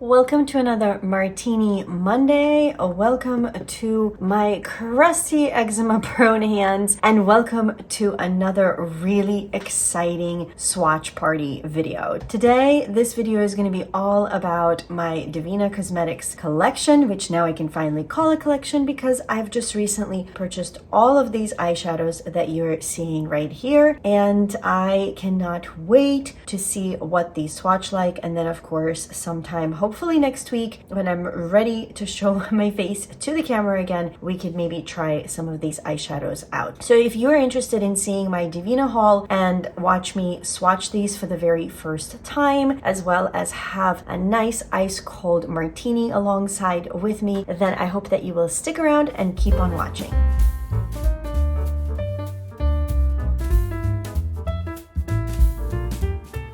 Welcome to another Martini Monday. Welcome to my crusty eczema prone hands, and welcome to another really exciting swatch party video. Today, this video is going to be all about my Devinah Cosmetics collection, which now I can finally call a collection because I've just recently purchased all of these eyeshadows that you're seeing right here, and I cannot wait to see what these swatch like. And then of course sometime hopefully next week when I'm ready to show my face to the camera again, we could maybe try some of these eyeshadows out. So if you're interested in seeing my Devinah haul and watch me swatch these for the very first time, as well as have a nice ice cold martini alongside with me, then I hope that you will stick around and keep on watching.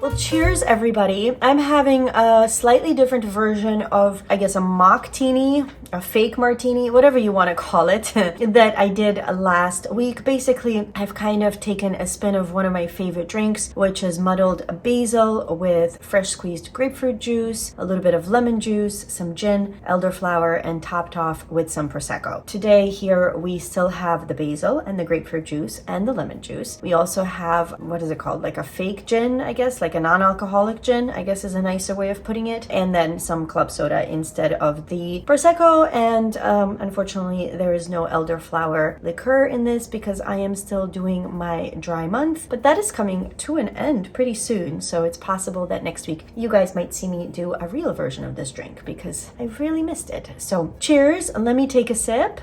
Well, cheers everybody. I'm having a slightly different version of, I guess, a mock-tini, a fake martini, whatever you want to call it, that I did last week. Basically, I've kind of taken a spin of one of my favorite drinks, which is muddled basil with fresh squeezed grapefruit juice, a little bit of lemon juice, some gin, elderflower, and topped off with some Prosecco. Today here we still have the basil and the grapefruit juice and the lemon juice. We also have, what is it called? Like a fake gin, I guess, like a non-alcoholic gin, I guess is a nicer way of putting it, and then some club soda instead of the Prosecco. And unfortunately there is no elderflower liqueur in this because I am still doing my dry month, but that is coming to an end pretty soon, so it's possible that next week you guys might see me do a real version of this drink because I really missed it. So cheers, let me take a sip.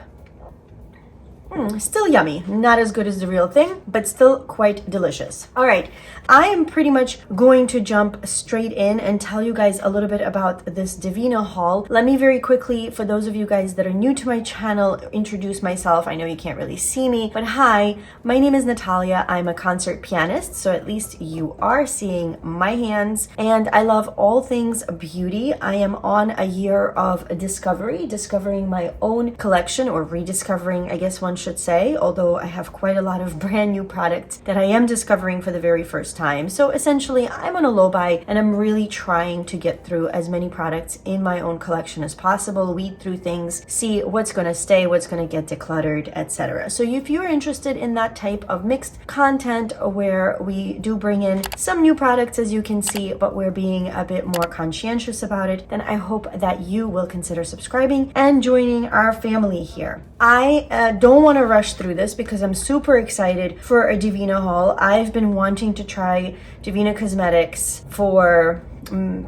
Still yummy. Not as good as the real thing, but still quite delicious. All right, I am pretty much going to jump straight in and tell you guys a little bit about this Devinah haul. Let me very quickly, for those of you guys that are new to my channel, introduce myself. I know you can't really see me, but hi, my name is Natalia. I'm a concert pianist, so at least you are seeing my hands, and I love all things beauty. I am on a year of discovering my own collection, or rediscovering, I guess one should say, although I have quite a lot of brand new products that I am discovering for the very first time. So essentially I'm on a low buy, and I'm really trying to get through as many products in my own collection as possible, weed through things, see what's going to stay, what's going to get decluttered, etc. So if you're interested in that type of mixed content where we do bring in some new products, as you can see, but we're being a bit more conscientious about it, then I hope that you will consider subscribing and joining our family here. I don't want to rush through this because I'm super excited for a Devinah haul. I've been wanting to try Devinah Cosmetics for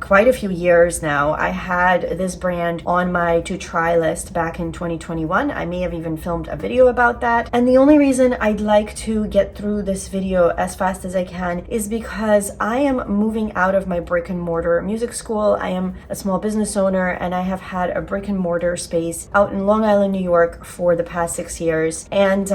quite a few years now. I had this brand on my to try list back in 2021. I may have even filmed a video about that. And the only reason I'd like to get through this video as fast as I can is because I am moving out of my brick and mortar music school. I am a small business owner, and I have had a brick and mortar space out in Long Island, New York for the past 6 years. And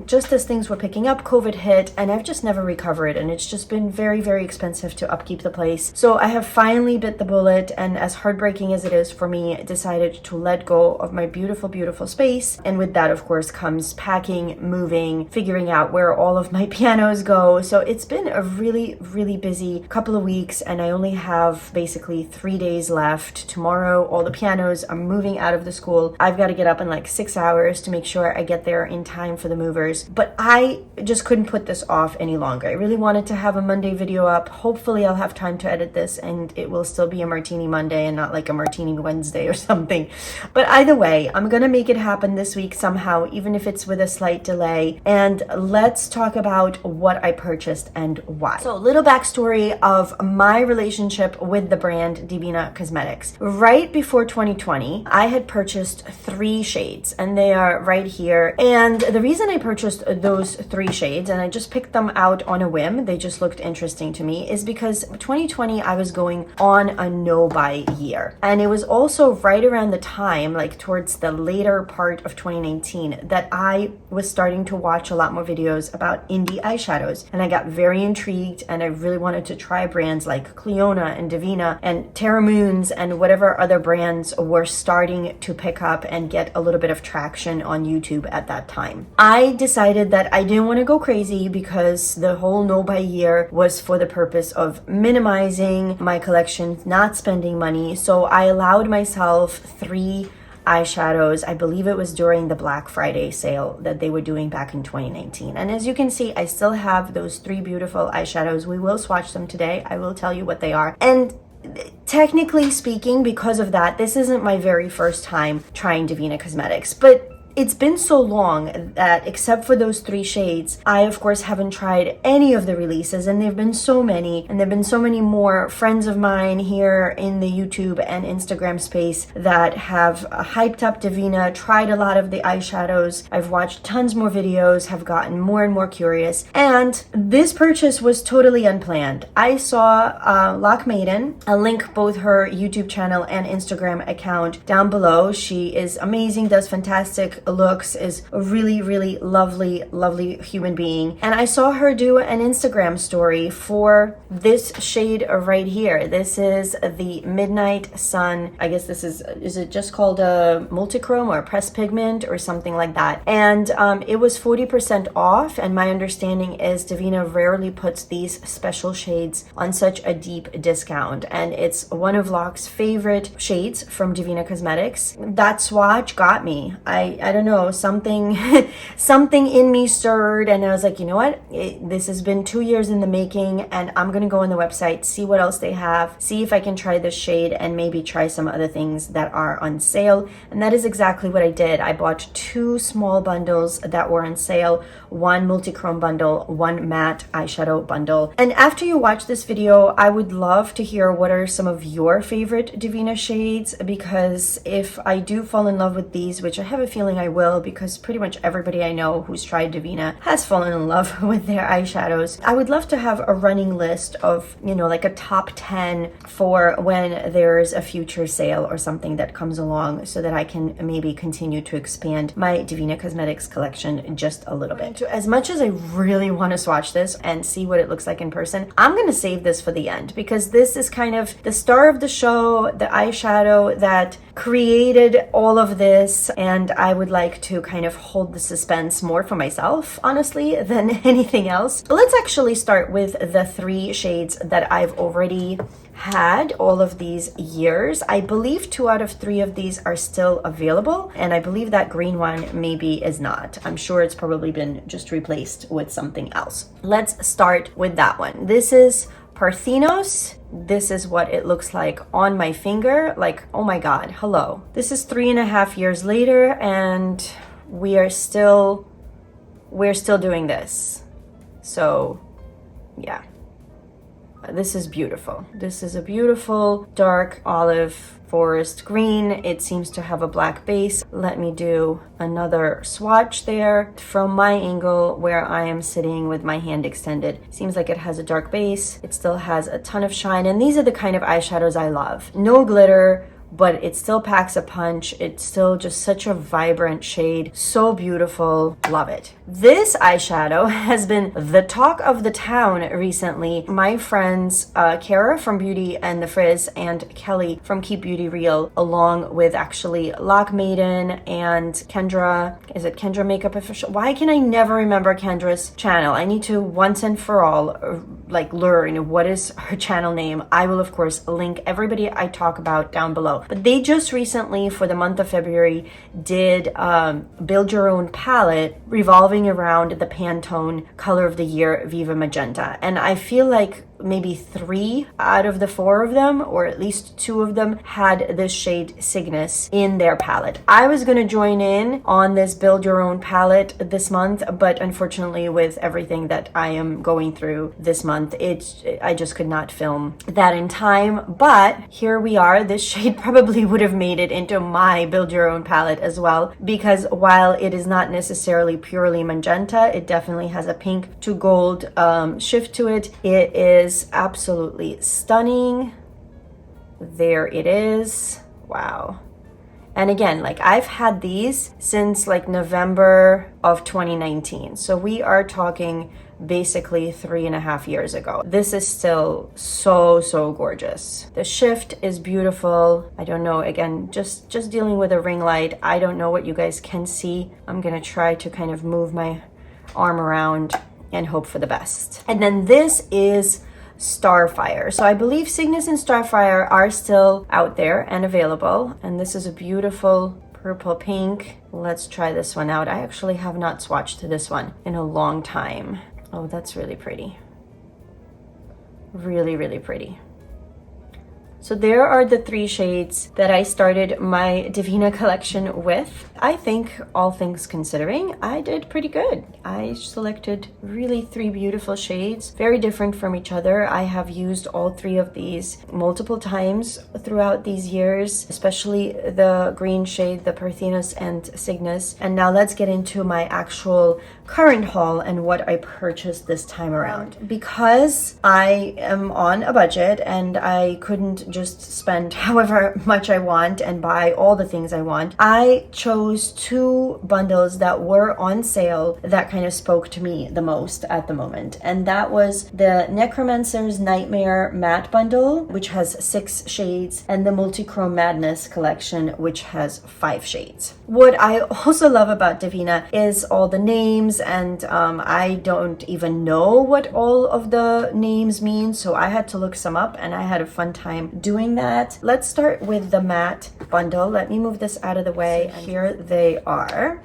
just as things were picking up, COVID hit, and I've just never recovered. And it's just been very, very expensive to upkeep the place. So I have finally bit the bullet, and as heartbreaking as it is for me, decided to let go of my beautiful, beautiful space. And with that, of course, comes packing, moving, figuring out where all of my pianos go. So it's been a really, really busy couple of weeks, and I only have basically 3 days left. Tomorrow, all the pianos are moving out of the school. I've got to get up in like 6 hours to make sure I get there in time for the movers. But I just couldn't put this off any longer. I really wanted to have a Monday video up. Hopefully I'll have time to edit this, and it will still be a Martini Monday and not like a Martini Wednesday or something. But either way, I'm gonna make it happen this week somehow, even if it's with a slight delay. And let's talk about what I purchased and why. So, little backstory of my relationship with the brand Devinah Cosmetics. Right before 2020, I had purchased 3 shades, and they are right here. And the reason I purchased those 3 shades, and I just picked them out on a whim, they just looked interesting to me, is because 2020 I was going on a no-buy year. And it was also right around the time, like towards the later part of 2019, that I was starting to watch a lot more videos about indie eyeshadows. And I got very intrigued, and I really wanted to try brands like Cleona and Devinah and Terra Moons and whatever other brands were starting to pick up and get a little bit of traction on YouTube at that time. I decided that I didn't want to go crazy because the whole no-buy year was for the purpose of minimizing my collection, not spending money. So I allowed myself 3 eyeshadows. I believe it was during the Black Friday sale that they were doing back in 2019. And as you can see, I still have those 3 beautiful eyeshadows. We will swatch them today. I will tell you what they are. And technically speaking, because of that, this isn't my very first time trying Devinah Cosmetics, but it's been so long that except for those 3 shades, I of course haven't tried any of the releases, and there've been so many, and there've been so many more friends of mine here in the YouTube and Instagram space that have hyped up Devinah, tried a lot of the eyeshadows. I've watched tons more videos, have gotten more and more curious, and this purchase was totally unplanned. I saw Lock Maiden. I'll link both her YouTube channel and Instagram account down below. She is amazing, does fantastic looks, is a really lovely human being, and I saw her do an Instagram story for this shade right here. This is the Midnight Sun. I guess this is it just called a multichrome or pressed pigment or something like that, and it was 40% off, and my understanding is Devinah rarely puts these special shades on such a deep discount, and it's one of Locke's favorite shades from Devinah Cosmetics. That swatch got me. I don't know, something in me stirred, and I was like, you know what, this has been 2 years in the making, and I'm gonna go on the website, see what else they have, see if I can try this shade, and maybe try some other things that are on sale. And that is exactly what I did. I bought 2 small bundles that were on sale, 1 multichrome bundle, 1 matte eyeshadow bundle. And after you watch this video, I would love to hear what are some of your favorite Devinah shades, because if I do fall in love with these, which I have a feeling I will, because pretty much everybody I know who's tried Devinah has fallen in love with their eyeshadows, I would love to have a running list of, you know, like a top 10 for when there's a future sale or something that comes along, so that I can maybe continue to expand my Devinah Cosmetics collection just a little bit. As much as I really want to swatch this and see what it looks like in person, I'm going to save this for the end, because this is kind of the star of the show, the eyeshadow that created all of this, and I would like to kind of hold the suspense more for myself, honestly, than anything else. But let's actually start with the 3 shades that I've already had all of these years. I believe 2 out of 3 of these are still available, and I believe that green one maybe is not. I'm sure it's probably been just replaced with something else. Let's start with that one. This is Parthenos. This is what it looks like on my finger. Like, oh my god, hello. This is 3.5 years later, and we're still doing this. So yeah, this is beautiful. This is a beautiful dark olive forest green. It seems to have a black base. Let me do another swatch there from my angle where I am sitting with my hand extended. Seems like it has a dark base. It still has a ton of shine, and these are the kind of eyeshadows I love. No glitter, but it still packs a punch. It's still just such a vibrant shade. So beautiful. Love it. This eyeshadow has been the talk of the town recently. My friends Kara from Beauty and the Frizz and Kelly from Keep Beauty Real, along with actually Lock Maiden and Kendra. Is it Kendra Makeup Official? Why can I never remember Kendra's channel? I need to once and for all learn what is her channel name. I will of course link everybody I talk about down below. But they just recently, for the month of February, did Build Your Own palette revolving around the Pantone Color of the Year Viva Magenta. And I feel like maybe 3 out of the 4 of them, or at least 2 of them, had this shade Cygnus in their palette. I was going to join in on this Build Your Own palette this month, but unfortunately with everything that I am going through this month, I just could not film that in time. But here we are. This shade probably would have made it into my Build Your Own palette as well, because while it is not necessarily purely magenta, it definitely has a pink to gold shift to it. It is absolutely stunning. There it is. Wow. And again, like, I've had these since like November of 2019. So we are talking basically 3.5 years ago. This is still so gorgeous. The shift is beautiful. I don't know, again, just dealing with a ring light. I don't know what you guys can see. I'm gonna try to kind of move my arm around and hope for the best. And then this is Starfire. So I believe Cygnus and Starfire are still out there and available. And this is a beautiful purple pink. Let's try this one out. I actually have not swatched this one in a long time. Oh, that's really pretty. Really, really pretty. So there are the 3 shades that I started my Devinah collection with. I think, all things considering, I did pretty good. I selected really 3 beautiful shades, very different from each other. I have used all 3 of these multiple times throughout these years, especially the green shade, the Parthenos and Cygnus. And now let's get into my actual current haul and what I purchased this time around. Because I am on a budget and I couldn't just spend however much I want and buy all the things I want, I chose 2 bundles that were on sale that kind of spoke to me the most at the moment. And that was the Necromancer's Nightmare matte bundle, which has 6 shades, and the Multichrome Madness collection, which has 5 shades. What I also love about Devinah is all the names, and I don't even know what all of the names mean, so I had to look some up, and I had a fun time doing that. Let's start with the matte bundle. Let me move this out of the way. And here they are.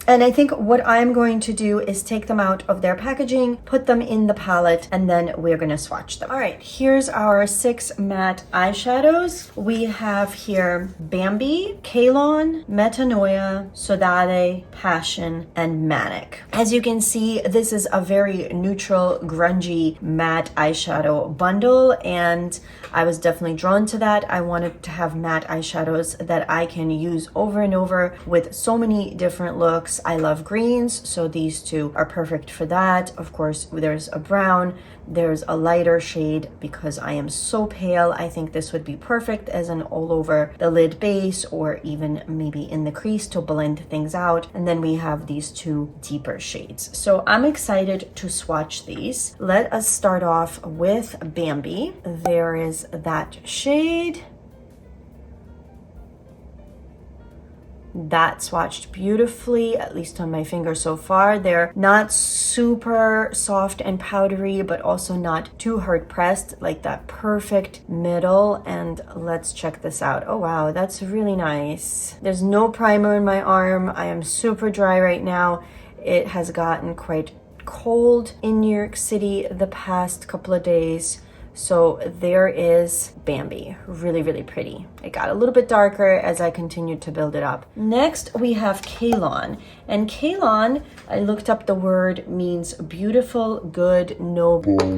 And I think what I'm going to do is take them out of their packaging, put them in the palette, and then we're going to swatch them. All right, here's our 6 matte eyeshadows. We have here Bambi, Kalon, Metanoia, Sodale, Passion, and Manic. As you can see, this is a very neutral, grungy matte eyeshadow bundle, and I was definitely drawn to that. I wanted to have matte eyeshadows that I can use over and over with so many different looks. I love greens, so these 2 are perfect for that. Of course, there's a brown, there's a lighter shade because I am so pale. I think this would be perfect as an all over the lid base or even maybe in the crease to blend things out. And then we have these 2 deeper shades. So I'm excited to swatch these. Let us start off with Bambi. There is that shade. That swatched beautifully, at least on my finger so far. They're not super soft and powdery, but also not too hard pressed, like that perfect middle. And let's check this out. Oh wow, that's really nice. There's no primer in my arm. I am super dry right now. It has gotten quite cold in New York City the past couple of days. So there is Bambi, really, really pretty. It got a little bit darker as I continued to build it up. Next, we have Kalon. And Kalon, I looked up the word, means beautiful, good, noble.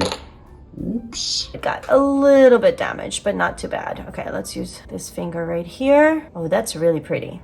Oops. It got a little bit damaged, but not too bad. Okay, let's use this finger right here. Oh, that's really pretty.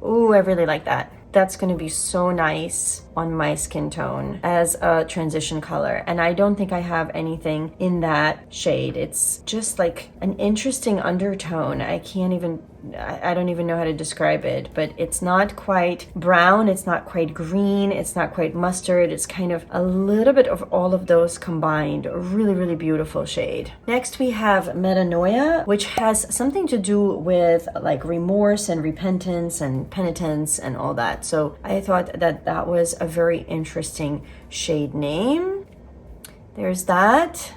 Ooh, I really like that. That's going to be so nice on my skin tone as a transition color. And I don't think I have anything in that shade. It's just like an interesting undertone. I don't even know how to describe it, but it's not quite brown. It's not quite green. It's not quite mustard. It's kind of a little bit of all of those combined. A really, really beautiful shade. Next, we have Metanoia, which has something to do with like remorse and repentance and penitence and all that. So I thought that that was a very interesting shade name. There's that.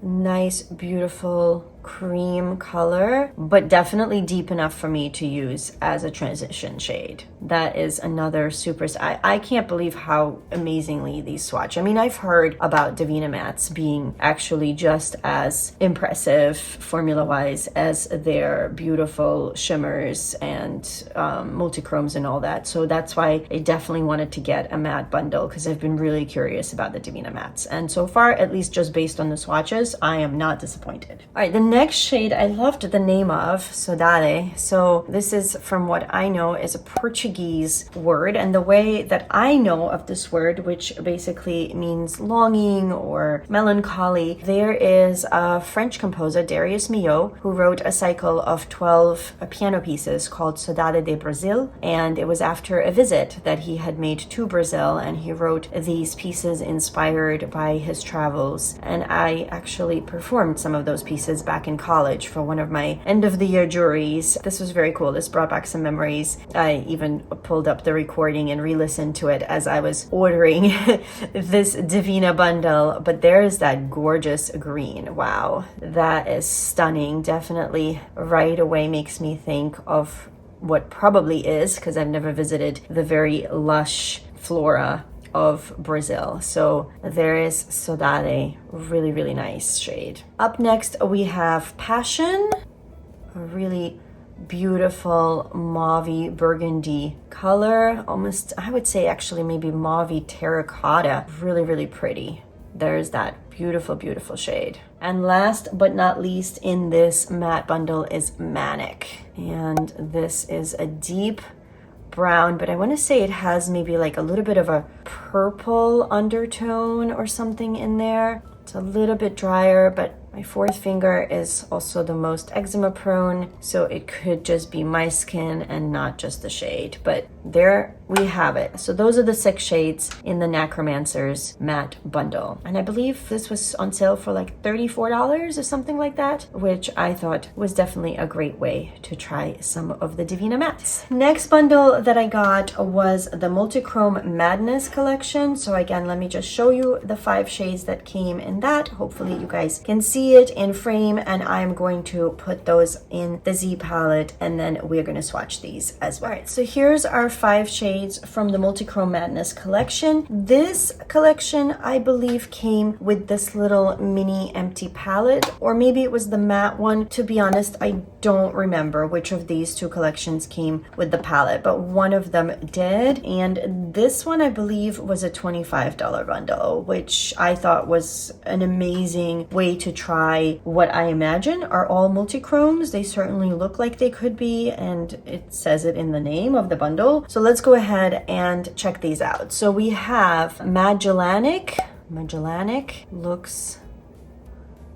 Nice, beautiful cream color, but definitely deep enough for me to use as a transition shade. That is another super, I can't believe how amazingly these swatch. I mean, I've heard about Devinah mattes being actually just as impressive formula-wise as their beautiful shimmers and multichromes and all that. So that's why I definitely wanted to get a matte bundle, because I've been really curious about the Devinah mattes. And so far, at least just based on the swatches, I am not disappointed. All right, the next shade I loved the name of, Sodale. So this is, from what I know, is a Portuguese word, and the way that I know of this word, which basically means longing or melancholy, there is a French composer, Darius Milhaud, who wrote a cycle of 12 piano pieces called Saudade de Brazil, and it was after a visit that he had made to Brazil, and he wrote these pieces inspired by his travels. And I actually performed some of those pieces back back in college for one of my end of the year juries. This was very cool. This brought back some memories. I even pulled up the recording and re-listened to it as I was ordering this Devinah bundle. But there's that gorgeous green. Wow, that is stunning. Definitely right away makes me think of what probably is, because I've never visited the very lush flora of Brazil. So there is Saudade, really, really nice shade. Up next, we have Passion, a really beautiful mauve burgundy color. Almost, I would say actually maybe mauve terracotta. Really, really pretty. There's that beautiful, beautiful shade. And last but not least in this matte bundle is Manic. And this is a deep brown, but I want to say it has maybe like a little bit of a purple undertone or something in there. It's a little bit drier, but my fourth finger is also the most eczema prone, so it could just be my skin and not just the shade. But there we have it. So those are the 6 shades in the Necromancer's matte bundle. And I believe this was on sale for like $34 or something like that, which I thought was definitely a great way to try some of the Devinah mattes. Next bundle that I got was the Multichrome Madness collection. So again, let me just show you the 5 shades that came in that. Hopefully you guys can see it in frame, and I'm going to put those in the Z palette, and then we're going to swatch these as well. All right, so here's our 5 shades from the Multichrome Madness collection. This collection, I believe, came with this little mini empty palette, or maybe it was the matte one. To be honest, I don't remember which of these 2 collections came with the palette, but one of them did. And this one, I believe, was a $25 bundle, which I thought was an amazing way to try what I imagine are all multichromes. They certainly look like they could be, and it says it in the name of the bundle. So let's go ahead and check these out. So we have Magellanic. Magellanic looks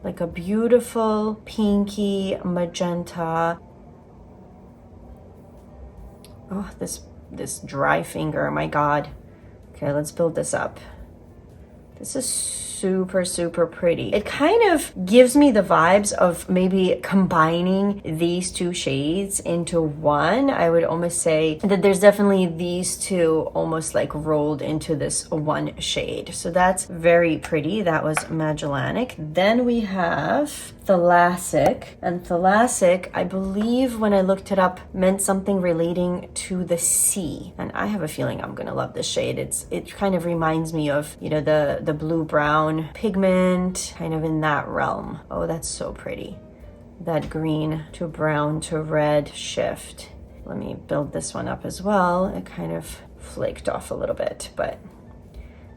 like a beautiful pinky magenta. Oh, this dry finger, my God. Okay, let's build this up. This is super, super pretty. It kind of gives me the vibes of maybe combining these 2 shades into one. I would almost say that there's definitely these 2 almost like rolled into this one shade. So that's very pretty. That was Magellanic. Then we have Thalassic. And Thalassic, I believe when I looked it up, meant something relating to the sea. And I have a feeling I'm gonna love this shade. It kind of reminds me of, you know, the blue-brown pigment, kind of in that realm. Oh, that's so pretty. That green to brown to red shift. Let me build this one up as well. It kind of flaked off a little bit, but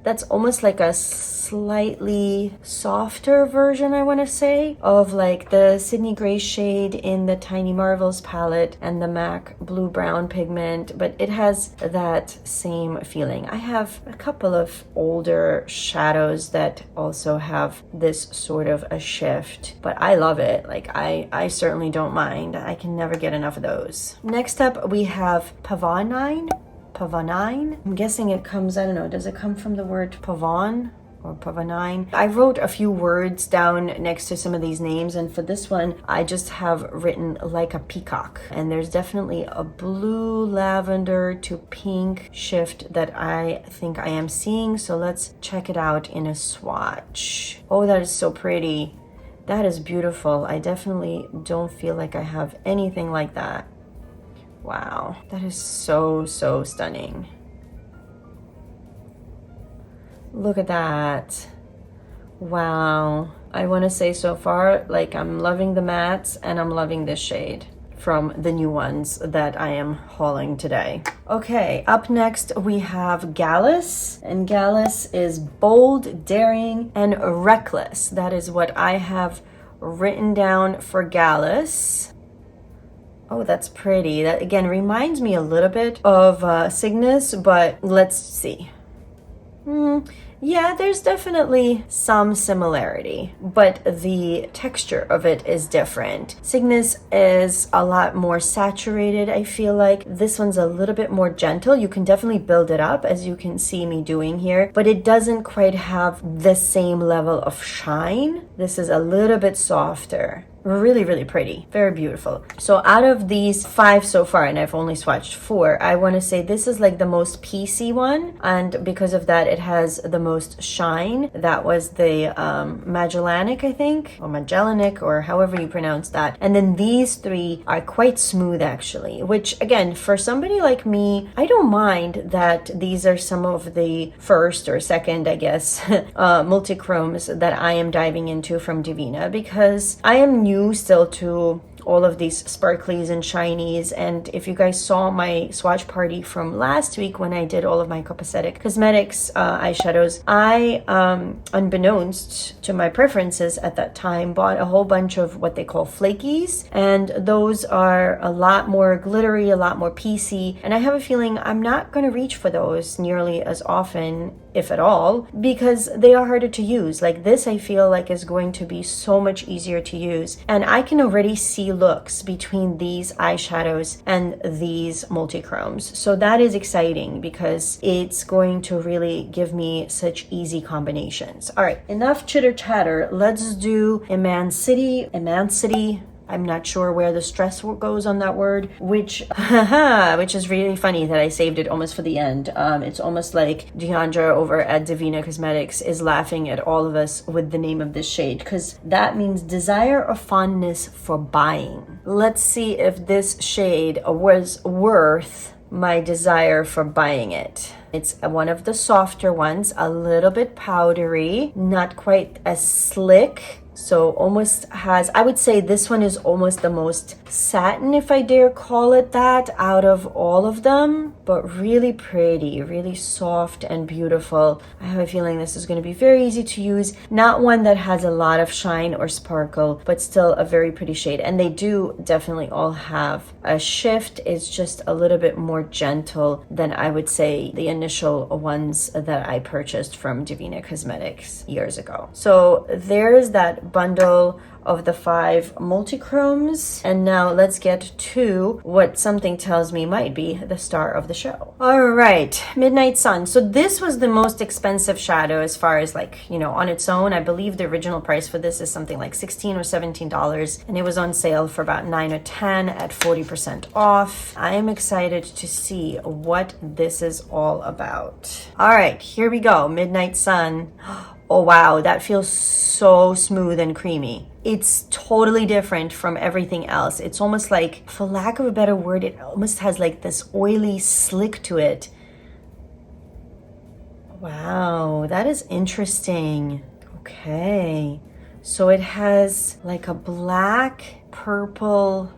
that's almost like a slightly softer version, I want to say, of like the Sydney Gray shade in the Tiny Marvels palette and the MAC Blue Brown pigment, but it has that same feeling. I have a couple of older shadows that also have this sort of a shift, but I love it. Like I certainly don't mind. I can never get enough of those. Next up, we have Pavonine. Pavonine. I'm guessing it comes, I don't know, does it come from the word pavon or pavonine? I wrote a few words down next to some of these names, and for this one, I just have written like a peacock. And there's definitely a blue lavender to pink shift that I think I am seeing. So let's check it out in a swatch. Oh, that is so pretty. That is beautiful. I definitely don't feel like I have anything like that. Wow, that is so, so stunning. Look at that. Wow. I want to say so far, like I'm loving the mattes and I'm loving this shade from the new ones that I am hauling today. Okay, up next we have Gallus, and Gallus is bold, daring, and reckless. That is what I have written down for Gallus. Oh, that's pretty. That again reminds me a little bit of Cygnus, but let's see. Yeah, there's definitely some similarity, but the texture of it is different. Cygnus is a lot more saturated, I feel like. This one's a little bit more gentle. You can definitely build it up, as you can see me doing here, but it doesn't quite have the same level of shine. This is a little bit softer. Really, really pretty. Very beautiful. So out of these 5 so far, and I've only swatched 4, I want to say this is like the most PC one. And because of that, it has the most shine. That was the Magellanic, I think, or Magellanic, or however you pronounce that. And then these 3 are quite smooth actually, which again, for somebody like me, I don't mind that these are some of the first or second, I guess, multichromes that I am diving into from Devinah, because I am new still to all of these sparklies and shinies. And if you guys saw my swatch party from last week when I did all of my Devinah Cosmetics eyeshadows, I, unbeknownst to my preferences at that time, bought a whole bunch of what they call flakies. And those are a lot more glittery, a lot more piecey. And I have a feeling I'm not going to reach for those nearly as often, if at all, because they are harder to use. Like this, I feel like is going to be so much easier to use. And I can already see looks between these eyeshadows and these multichromes. So that is exciting because it's going to really give me such easy combinations. All right, enough chitter chatter. Let's do Immensity. I'm not sure where the stress goes on that word, which is really funny that I saved it almost for the end. It's almost like Deandra over at Devinah Cosmetics is laughing at all of us with the name of this shade, because that means desire or fondness for buying. Let's see if this shade was worth my desire for buying it. It's one of the softer ones, a little bit powdery, not quite as slick. So almost has, I would say this one is almost the most satin, if I dare call it that, out of all of them, but really pretty, really soft and beautiful. I have a feeling this is going to be very easy to use. Not one that has a lot of shine or sparkle, but still a very pretty shade. And they do definitely all have a shift. It's just a little bit more gentle than I would say the initial ones that I purchased from Devinah Cosmetics years ago. So there's that bundle of the 5 multichromes. And now let's get to what something tells me might be the star of the show. All right, Midnight Sun. So this was the most expensive shadow as far as like, you know, on its own. I believe the original price for this is something like $16 or $17, and it was on sale for about $9 or $10 at 40% off. I am excited to see what this is all about. All right, here we go. Midnight Sun. Oh wow, that feels so smooth and creamy. It's totally different from everything else. It's almost like, for lack of a better word, it almost has like this oily slick to it. Wow, that is interesting. Okay, so it has like a black, purple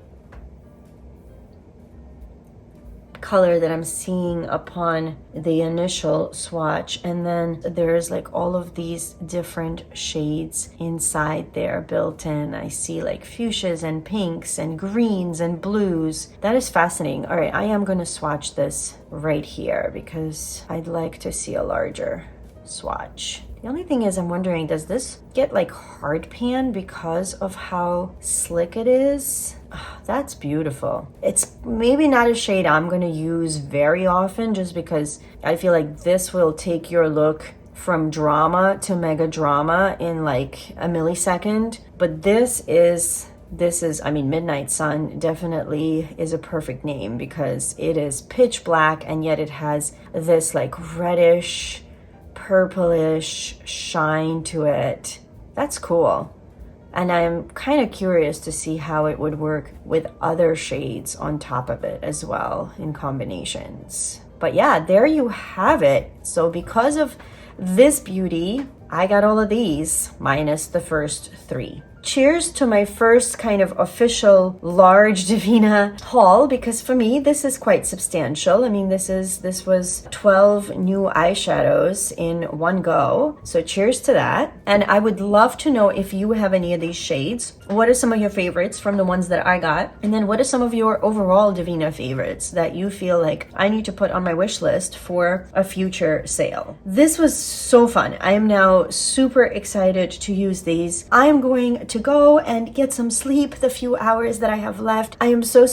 color that I'm seeing upon the initial swatch, and then there's like all of these different shades inside there built in. I see like fuchsias and pinks and greens and blues. That is fascinating. All right, I am going to swatch this right here because I'd like to see a larger swatch. The only thing is I'm wondering, does this get like hard pan because of how slick it is? Oh, that's beautiful. It's maybe not a shade I'm going to use very often, just because I feel like this will take your look from drama to mega drama in like a millisecond. But this is, I mean, Midnight Sun definitely is a perfect name because it is pitch black and yet it has this like reddish, purplish shine to it. That's cool. And I'm kind of curious to see how it would work with other shades on top of it as well in combinations. But yeah, there you have it. So because of this beauty, I got all of these minus the first 3. Cheers to my first kind of official large Devinah haul, because for me this is quite substantial. I mean, this was 12 new eyeshadows in one go. So cheers to that. And I would love to know if you have any of these shades. What are some of your favorites from the ones that I got? And then what are some of your overall Devinah favorites that you feel like I need to put on my wish list for a future sale? This was so fun. I am now super excited to use these. I am going to go and get some sleep the few hours that I have left. I am so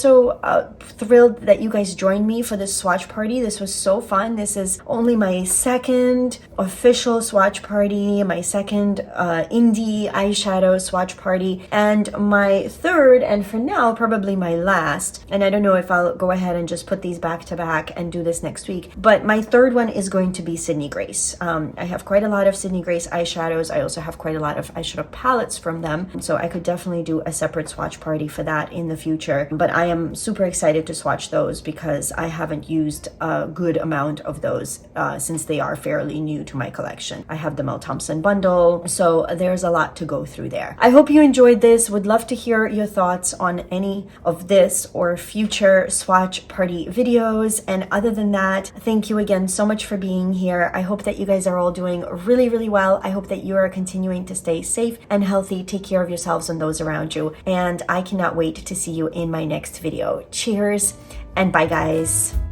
thrilled that you guys joined me for this swatch party. This was so fun. This is only my second official swatch party, my second indie eyeshadow swatch party, and my third, and for now probably my last, and I don't know if I'll go ahead and just put these back to back and do this next week, but my third one is going to be Sydney Grace. I have quite a lot of Sydney Grace eyeshadows. I also have quite a lot of eyeshadow palettes from them, so I could definitely do a separate swatch party for that in the future. But I am super excited to swatch those because I haven't used a good amount of those since they are fairly new to my collection. I have the Mel Thompson bundle, so there's a lot to go through there. I hope you enjoyed this. Would love to hear your thoughts on any of this or future swatch party videos. And other than that, thank you again so much for being here. I hope that you guys are all doing really well. I hope that you are continuing to stay safe and healthy. Take care of yourselves and those around you. And I cannot wait to see you in my next video. Cheers and bye, guys.